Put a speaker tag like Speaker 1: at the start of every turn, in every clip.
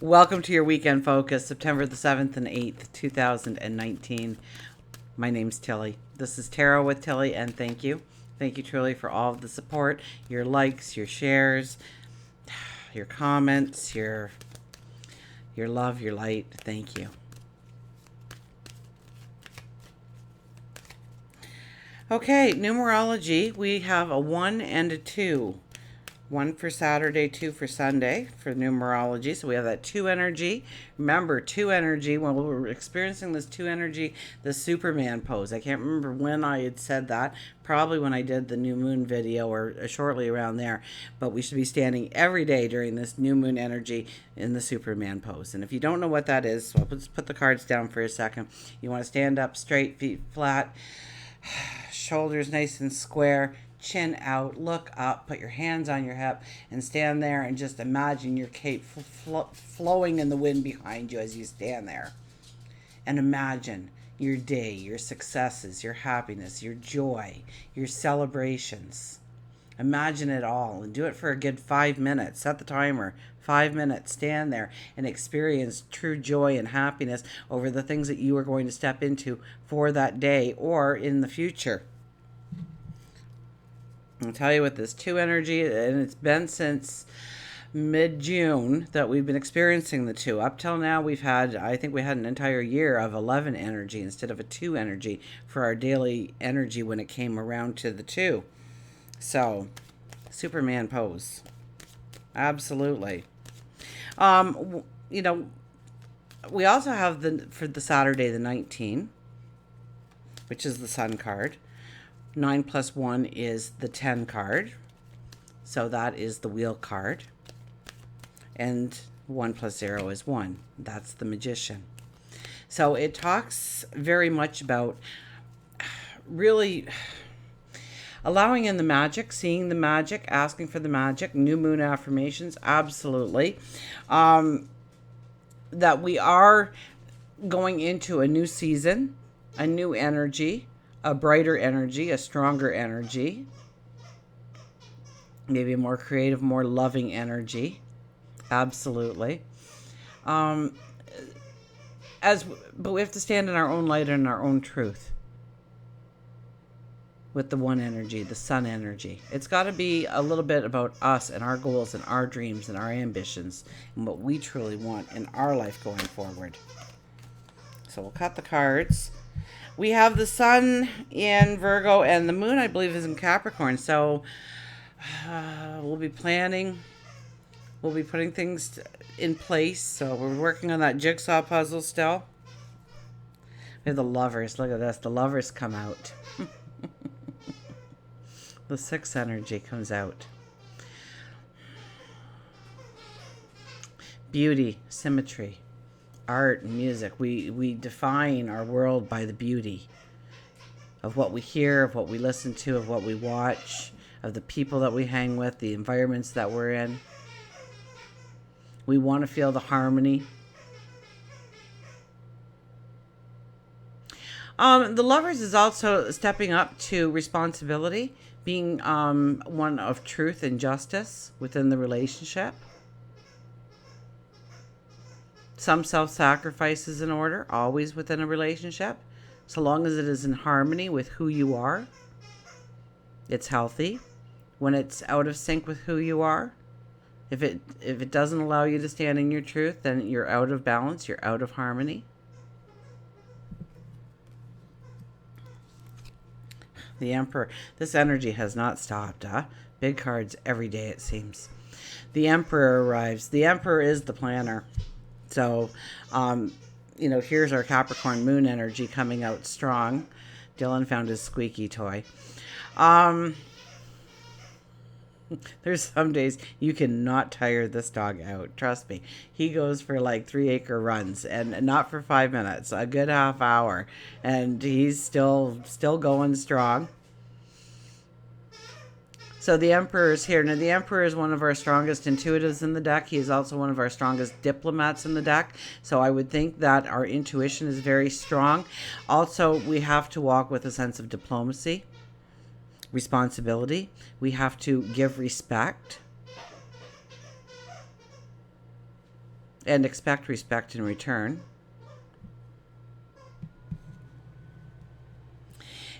Speaker 1: Welcome to your weekend focus, September the 7th and 8th, 2019. My name's Tilly. This is Tarot with Tilly, and thank you. Thank you truly for all of the support, your likes, your shares, your comments, your love, your light. Thank you. Okay, numerology. We have a 1 and a 2. 1 for Saturday, 2 for Sunday for numerology. So we have that 2 energy. Remember, 2 energy, when we're experiencing this 2 energy, the Superman pose. I can't remember when I had said that. Probably when I did the new moon video or shortly around there. But we should be standing every day during this new moon energy in the Superman pose. And if you don't know what that is, so let's put the cards down for a second. You want to stand up straight, feet flat, shoulders nice and square, chin out, look up, put your hands on your hip, and stand there and just imagine your cape flowing in the wind behind you as you stand there. And imagine your day, your successes, your happiness, your joy, your celebrations. Imagine it all and do it for a good 5 minutes. Set the timer. 5 minutes. Stand there and experience true joy and happiness over the things that you are going to step into for that day or in the future. I'll tell you with this 2 energy, and it's been since mid-June that we've been experiencing the 2. Up till now, I think we had an entire year of 11 energy instead of a 2 energy for our daily energy when it came around to the 2. So, Superman pose. Absolutely. We also have for the Saturday the 19, which is the Sun card. 9 plus 1 is the 10 card. So that is the Wheel card. And 1 plus 0 is 1. That's the Magician. So it talks very much about really allowing in the magic, seeing the magic, asking for the magic, new moon affirmations, absolutely. That we are going into a new season, a new energy, a brighter energy, a stronger energy, maybe a more creative, more loving energy. Absolutely. But we have to stand in our own light and our own truth with the 1 energy, the Sun energy. It's got to be a little bit about us and our goals and our dreams and our ambitions and what we truly want in our life going forward. So we'll cut the cards. We have the Sun in Virgo and the Moon, I believe, is in Capricorn. So we'll be planning. We'll be putting things in place. So we're working on that jigsaw puzzle still. We have the Lovers. Look at this. The Lovers come out. The 6 energy comes out. Beauty, symmetry, art and music. We define our world by the beauty of what we hear, of what we listen to, of what we watch, of the people that we hang with, the environments that we're in. We want to feel the harmony. The Lovers is also stepping up to responsibility, being one of truth and justice within the relationship. Some self-sacrifice is in order, always within a relationship. So long as it is in harmony with who you are, it's healthy. When it's out of sync with who you are, if it doesn't allow you to stand in your truth, then you're out of balance, you're out of harmony. The Emperor. This energy has not stopped, huh? Big cards every day, it seems. The Emperor arrives. The Emperor is the planner. So, here's our Capricorn Moon energy coming out strong. Dylan found his squeaky toy. There's some days you cannot tire this dog out. Trust me. He goes for like 3-acre runs and not for 5 minutes, a good half hour. And he's still going strong. So the Emperor is here. Now, the Emperor is one of our strongest intuitives in the deck. He is also one of our strongest diplomats in the deck. So I would think that our intuition is very strong. Also, we have to walk with a sense of diplomacy, responsibility. We have to give respect. and expect respect in return.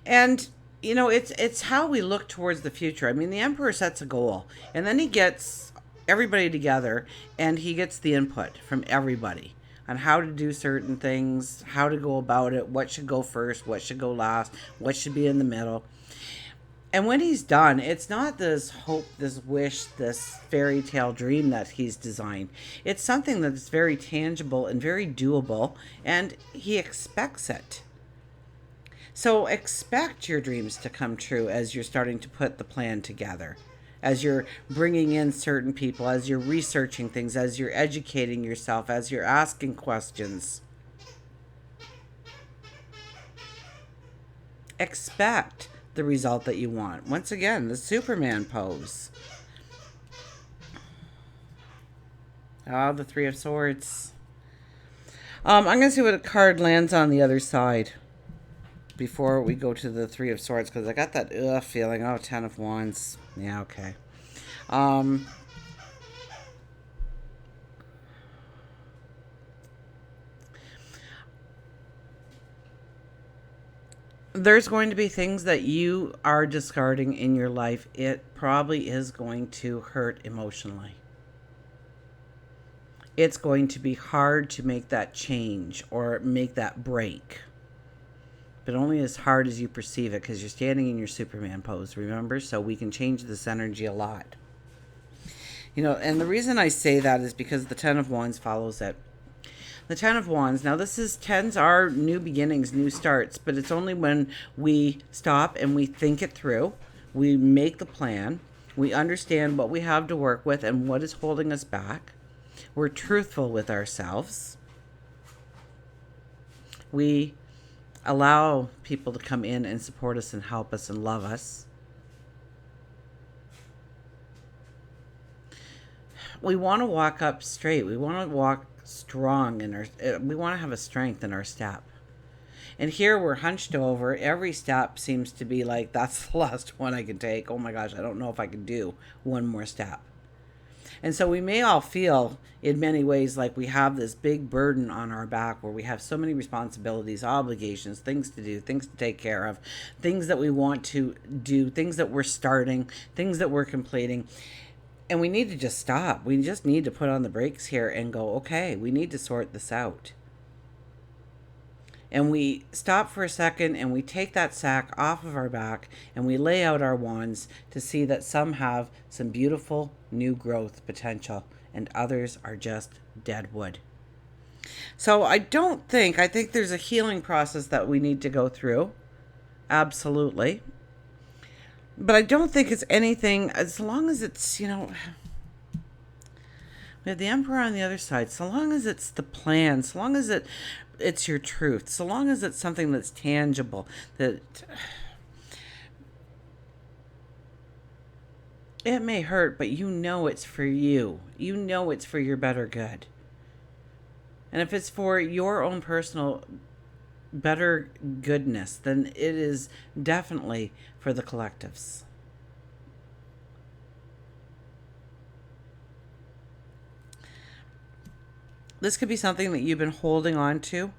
Speaker 1: And it's how we look towards the future. I mean, the emperor sets a goal, and then he gets everybody together, and he gets the input from everybody on how to do certain things, how to go about it, what should go first, what should go last, what should be in the middle. And when he's done, it's not this hope, this wish, this fairy tale dream that he's designed. It's something that's very tangible and very doable, and he expects it. So expect your dreams to come true as you're starting to put the plan together, as you're bringing in certain people, as you're researching things, as you're educating yourself, as you're asking questions. Expect the result that you want. Once again, the Superman pose. Oh, the Three of Swords. I'm going to see what a card lands on the other side before we go to the Three of Swords, because I got that feeling. Oh, Ten of Wands. Yeah, okay. There's going to be things that you are discarding in your life. It probably is going to hurt emotionally. It's going to be hard to make that change or make that break. But only as hard as you perceive it, because you're standing in your Superman pose, remember? So we can change this energy a lot. And the reason I say that is because the Ten of Wands follows it. The Ten of Wands. Now, tens are new beginnings, new starts, but it's only when we stop and we think it through, we make the plan, we understand what we have to work with and what is holding us back. We're truthful with ourselves. We allow people to come in and support us and help us and love us. We want to walk up straight. We want to walk strong we want to have a strength in our step. And here we're hunched over. Every step seems to be like, that's the last one I can take. Oh my gosh, I don't know if I can do one more step. And so we may all feel in many ways like we have this big burden on our back where we have so many responsibilities, obligations, things to do, things to take care of, things that we want to do, things that we're starting, things that we're completing. And we need to just stop. We just need to put on the brakes here and go, okay, we need to sort this out. And we stop for a second and we take that sack off of our back and we lay out our wands to see that some have some beautiful new growth potential and others are just dead wood. So I think there's a healing process that we need to go through. Absolutely. But I don't think it's anything, as long as it's, we have the Emperor on the other side, so long as it's the plan, so long as it's your truth, so long as it's something that's tangible, that it may hurt, but it's for you. It's for your better good. And if it's for your own personal better goodness, then it is definitely for the collectives. This could be something that you've been holding on to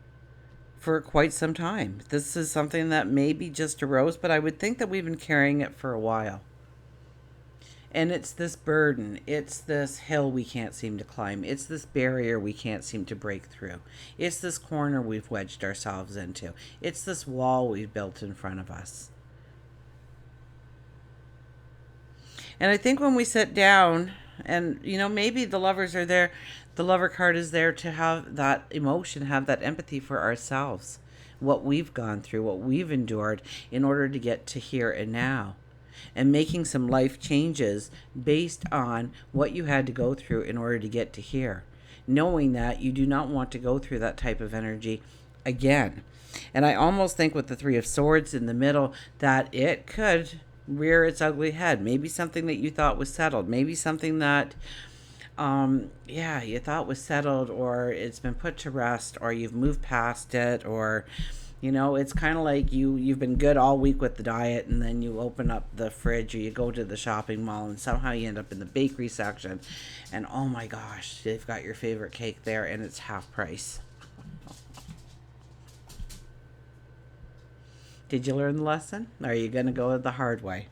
Speaker 1: for quite some time. This is something that maybe just arose, but I would think that we've been carrying it for a while. And it's this burden. It's this hill we can't seem to climb. It's this barrier we can't seem to break through. It's this corner we've wedged ourselves into. It's this wall we've built in front of us. And I think when we sit down and, maybe the lovers are there, the lover card is there to have that emotion, have that empathy for ourselves, what we've gone through, what we've endured in order to get to here and now. And making some life changes based on what you had to go through in order to get to here. Knowing that you do not want to go through that type of energy again. And I almost think with the Three of Swords in the middle that it could rear its ugly head. Maybe something that you thought was settled. Maybe something that, you thought was settled, or it's been put to rest, or you've moved past it, or You know, it's kind of like you've been good all week with the diet, and then you open up the fridge or you go to the shopping mall, and somehow you end up in the bakery section, and oh my gosh, they've got your favorite cake there and it's half price. Did you learn the lesson? Are you going to go the hard way?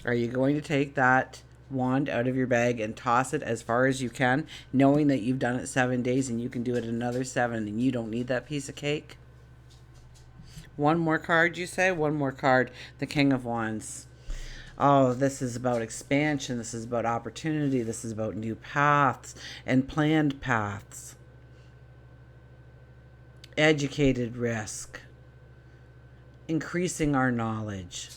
Speaker 1: Are you going to take that wand out of your bag and toss it as far as you can, knowing that you've done it 7 days and you can do it another 7 and you don't need that piece of cake? One more card, you say? One more card. The King of Wands. Oh, this is about expansion. This is about opportunity. This is about new paths and planned paths. Educated risk. Increasing our knowledge.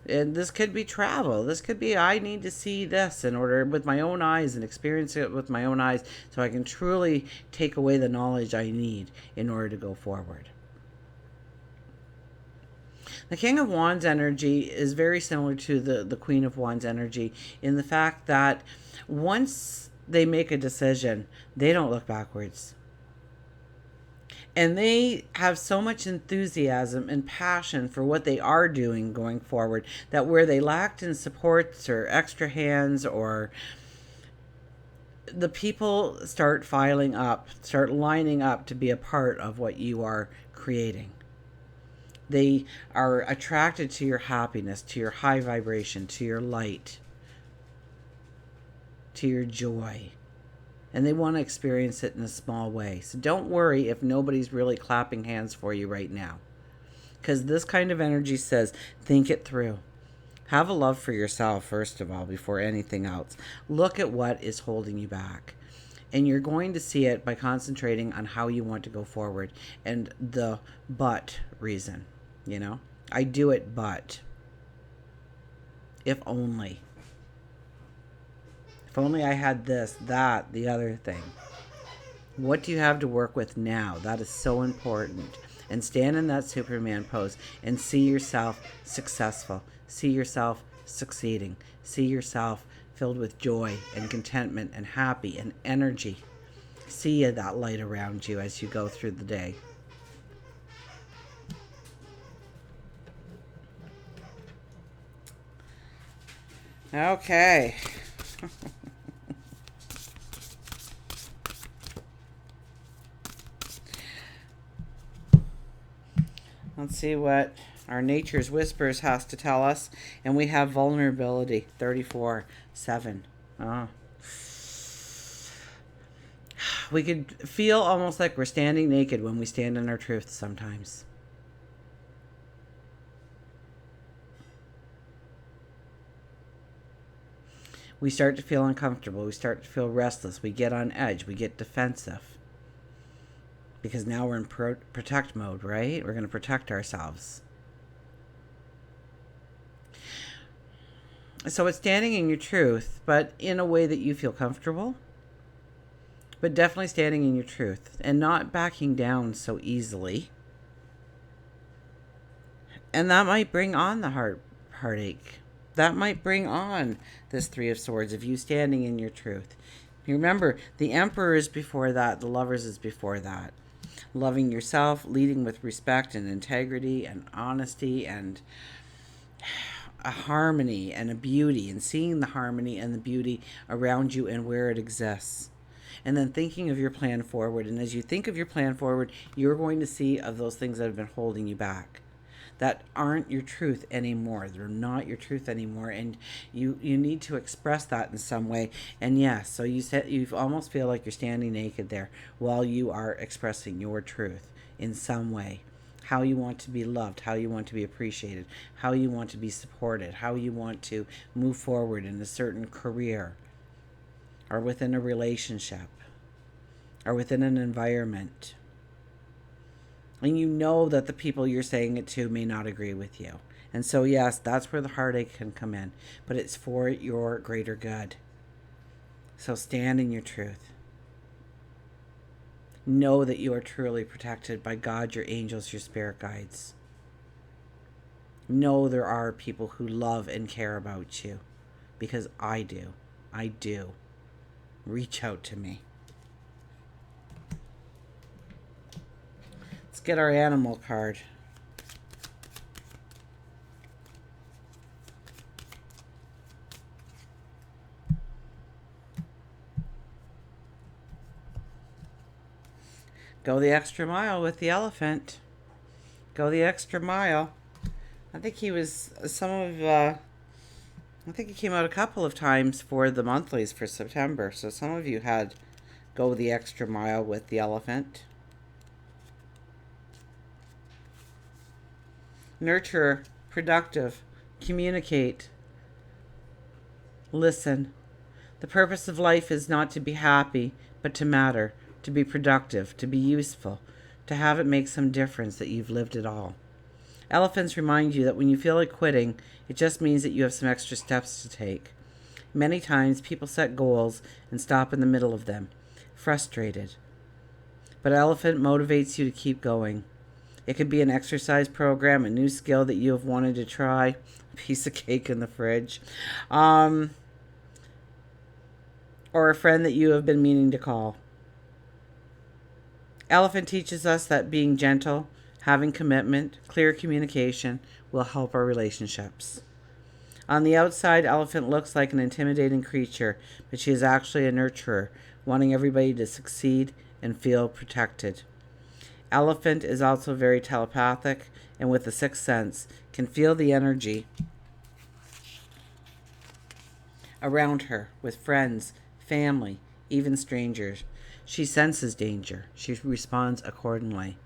Speaker 1: And this could be travel. This could be, I need to see this in order with my own eyes and experience it with my own eyes so I can truly take away the knowledge I need in order to go forward. The King of Wands energy is very similar to the Queen of Wands energy in the fact that once they make a decision, they don't look backwards. And they have so much enthusiasm and passion for what they are doing going forward that where they lacked in supports or extra hands, or the people start filing up, start lining up to be a part of what you are creating. They are attracted to your happiness, to your high vibration, to your light, to your joy. And they want to experience it in a small way. So don't worry if nobody's really clapping hands for you right now. Because this kind of energy says, think it through. Have a love for yourself, first of all, before anything else. Look at what is holding you back. And you're going to see it by concentrating on how you want to go forward. And the but reason, you know. I do it, but. If only. If only I had this, that, the other thing. What do you have to work with now? That is so important. And stand in that Superman pose and see yourself successful. See yourself succeeding. See yourself filled with joy and contentment and happy and energy. See that light around you as you go through the day. Okay. Let's see what our nature's whispers has to tell us. And we have vulnerability, 34/7. Oh. We could feel almost like we're standing naked when we stand in our truth sometimes. We start to feel uncomfortable. We start to feel restless. We get on edge. We get defensive. Because now we're in protect mode, right? We're going to protect ourselves. So it's standing in your truth, but in a way that you feel comfortable. But definitely standing in your truth and not backing down so easily. And that might bring on the heartache. That might bring on this Three of Swords of you standing in your truth. You remember, the Emperor is before that. The Lovers is before that. Loving yourself, leading with respect and integrity and honesty and a harmony and a beauty, and seeing the harmony and the beauty around you and where it exists. And then thinking of your plan forward. And as you think of your plan forward, you're going to see of those things that have been holding you back, that aren't your truth anymore. They're not your truth anymore. And you need to express that in some way. And yes, so you almost feel like you're standing naked there while you are expressing your truth in some way. How you want to be loved, how you want to be appreciated, how you want to be supported, how you want to move forward in a certain career, or within a relationship, or within an environment. And you know that the people you're saying it to may not agree with you. And so, yes, that's where the heartache can come in. But it's for your greater good. So stand in your truth. Know that you are truly protected by God, your angels, your spirit guides. Know there are people who love and care about you. Because I do. I do. Reach out to me. get our animal card. Go the extra mile with the elephant. Go the extra mile. I think he was I think he came out a couple of times for the monthlies for September. So some of you had go the extra mile with the elephant. Nurture, productive, communicate, listen. The purpose of life is not to be happy, but to matter, to be productive, to be useful, to have it make some difference that you've lived it all. Elephants remind you that when you feel like quitting, it just means that you have some extra steps to take. Many times people set goals and stop in the middle of them, frustrated. But elephant motivates you to keep going. It could be an exercise program, a new skill that you have wanted to try, a piece of cake in the fridge, or a friend that you have been meaning to call. Elephant teaches us that being gentle, having commitment, clear communication will help our relationships. On the outside, Elephant looks like an intimidating creature, but she is actually a nurturer, wanting everybody to succeed and feel protected. Elephant is also very telepathic and with a sixth sense can feel the energy around her with friends, family, even strangers. She senses danger. She responds accordingly.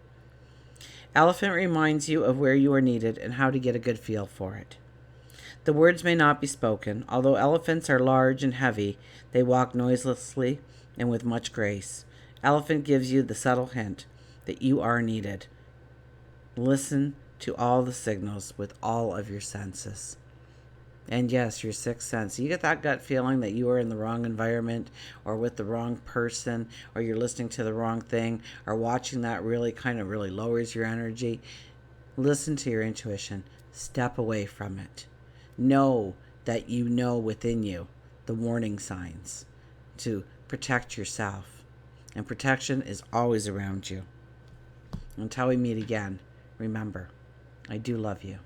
Speaker 1: Elephant reminds you of where you are needed and how to get a good feel for it. The words may not be spoken. Although elephants are large and heavy, they walk noiselessly and with much grace. Elephant gives you the subtle hint that you are needed. Listen to all the signals with all of your senses. And yes, your sixth sense. You get that gut feeling that you are in the wrong environment or with the wrong person or you're listening to the wrong thing or watching that really lowers your energy. Listen to your intuition. Step away from it. Know that you know within you the warning signs to protect yourself. And protection is always around you. Until we meet again, remember, I do love you.